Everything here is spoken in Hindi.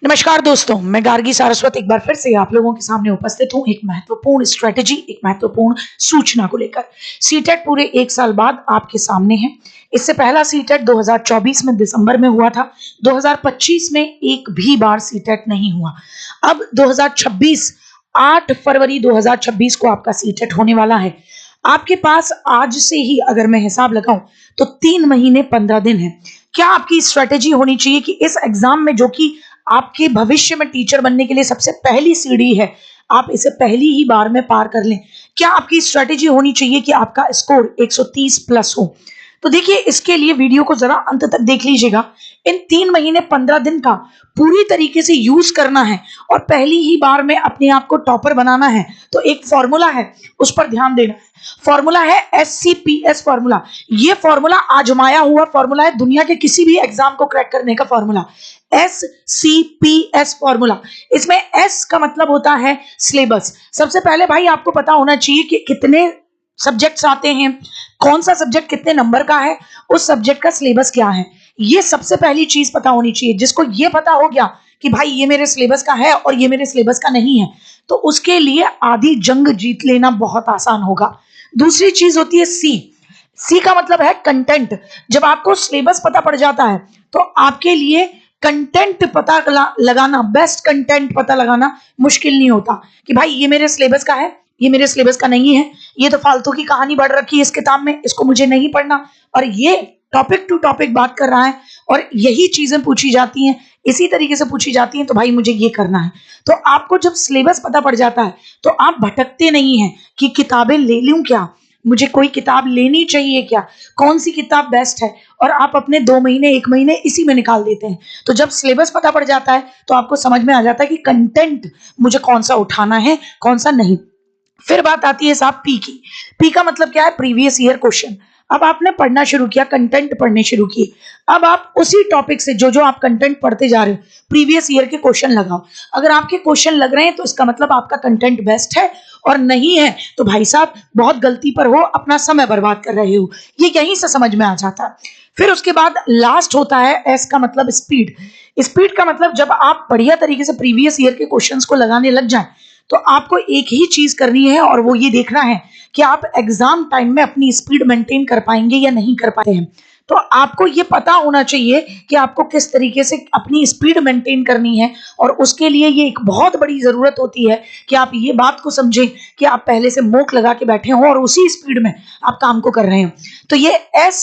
नमस्कार दोस्तों, मैं गार्गी सारस्वत एक बार फिर से आप लोगों के सामने उपस्थित हूं एक महत्वपूर्ण स्ट्रेटजी, एक महत्वपूर्ण सूचना को लेकर। सीटेट पूरे 1 साल बाद आपके सामने है। इससे पहला सीटेट 2024 में दिसंबर में हुआ था। 2025 में एक भी बार सीटेट नहीं हुआ। अब 2026 8 फरवरी 2026 को आपका सीटेट होने वाला है। आपके पास आज से ही अगर मैं हिसाब लगाऊं तो 3 महीने 15 दिन है। क्या आपकी स्ट्रेटेजी होनी चाहिए कि इस एग्जाम में, जो कि आपके भविष्य में टीचर बनने के लिए सबसे पहली सीढ़ी है, आप इसे पहली ही बार में पार कर लें। क्या आपकी स्ट्रेटेजी होनी चाहिए कि आपका स्कोर 130 प्लस हो? तो देखिए, इसके लिए वीडियो को जरा अंत तक देख लीजिएगा। इन 3 महीने 15 दिन का पूरी तरीके से यूज करना है और पहली ही बार में अपने आप को टॉपर बनाना है। तो एक फॉर्मूला है, उस पर ध्यान देना है। फॉर्मूला है SCPS फॉर्मूला। ये फॉर्मूला आजमाया हुआ फॉर्मूला है, दुनिया के किसी भी एग्जाम को क्रैक करने का फॉर्मूला। SCPS formula. इसमें S का मतलब होता है सिलेबस। सबसे पहले भाई आपको पता होना चाहिए कि कितने सब्जेक्ट्स आते हैं, कौन सा सब्जेक्ट कितने नंबर का है, उस सब्जेक्ट का सिलेबस क्या है। ये सबसे पहली चीज पता होनी चाहिए। जिसको ये पता हो गया कि भाई ये मेरे सिलेबस का है और ये मेरे सिलेबस का नहीं है, तो उसके लिए आधी जंग जीत लेना बहुत आसान होगा। दूसरी चीज होती है सी का मतलब है कंटेंट। जब आपको सिलेबस पता पड़ जाता है तो आपके लिए कंटेंट पता लगाना, बेस्ट कंटेंट पता लगाना मुश्किल नहीं होता कि भाई ये मेरे सिलेबस का है, ये मेरे सिलेबस का नहीं है, ये तो फालतू की कहानी बढ़ रखी है इस किताब में, इसको मुझे नहीं पढ़ना, और ये टॉपिक टू टॉपिक बात कर रहा है और यही चीजें पूछी जाती हैं, इसी तरीके से पूछी जाती हैं, तो भाई मुझे ये करना है। तो आपको जब सिलेबस पता पड़ जाता है तो आप भटकते नहीं हैं कि किताबें ले लूं क्या, मुझे कोई किताब लेनी चाहिए क्या, कौन सी किताब बेस्ट है, और आप अपने 2 महीने 1 महीने इसी में निकाल देते हैं। तो जब सिलेबस पता पड़ जाता है तो आपको समझ में आ जाता है कि कंटेंट मुझे कौन सा उठाना है, कौन सा नहीं। फिर बात आती है साहब पी का मतलब क्या है? Previous year question. अब आपने पढ़ना शुरू किया, कंटेंट पढ़ने शुरू किए। अब आप उसी टॉपिक से जो आप कंटेंट पढ़ते जा रहे हो, प्रीवियस ईयर के क्वेश्चन लगाओ। अगर आपके क्वेश्चन लग रहे हैं तो इसका मतलब आपका कंटेंट बेस्ट है, और नहीं है तो भाई साहब बहुत गलती पर हो, अपना समय बर्बाद कर रहे हो। ये यहीं से समझ में आ जाता है। फिर उसके बाद लास्ट होता है एस का मतलब स्पीड। स्पीड का मतलब जब आप बढ़िया तरीके से प्रीवियस ईयर के क्वेश्चंस को लगाने लग जाएं तो आपको एक ही चीज करनी है, और वो ये देखना है कि आप एग्जाम टाइम में अपनी स्पीड मेंटेन कर पाएंगे या नहीं कर पाते हैं। तो आपको ये पता होना चाहिए कि आपको किस तरीके से अपनी स्पीड मेंटेन करनी है, और उसके लिए ये एक बहुत बड़ी जरूरत होती है कि आप ये बात को समझें कि आप पहले से मोक लगा के बैठे हो और उसी स्पीड में आप काम को कर रहे हो। तो ये एस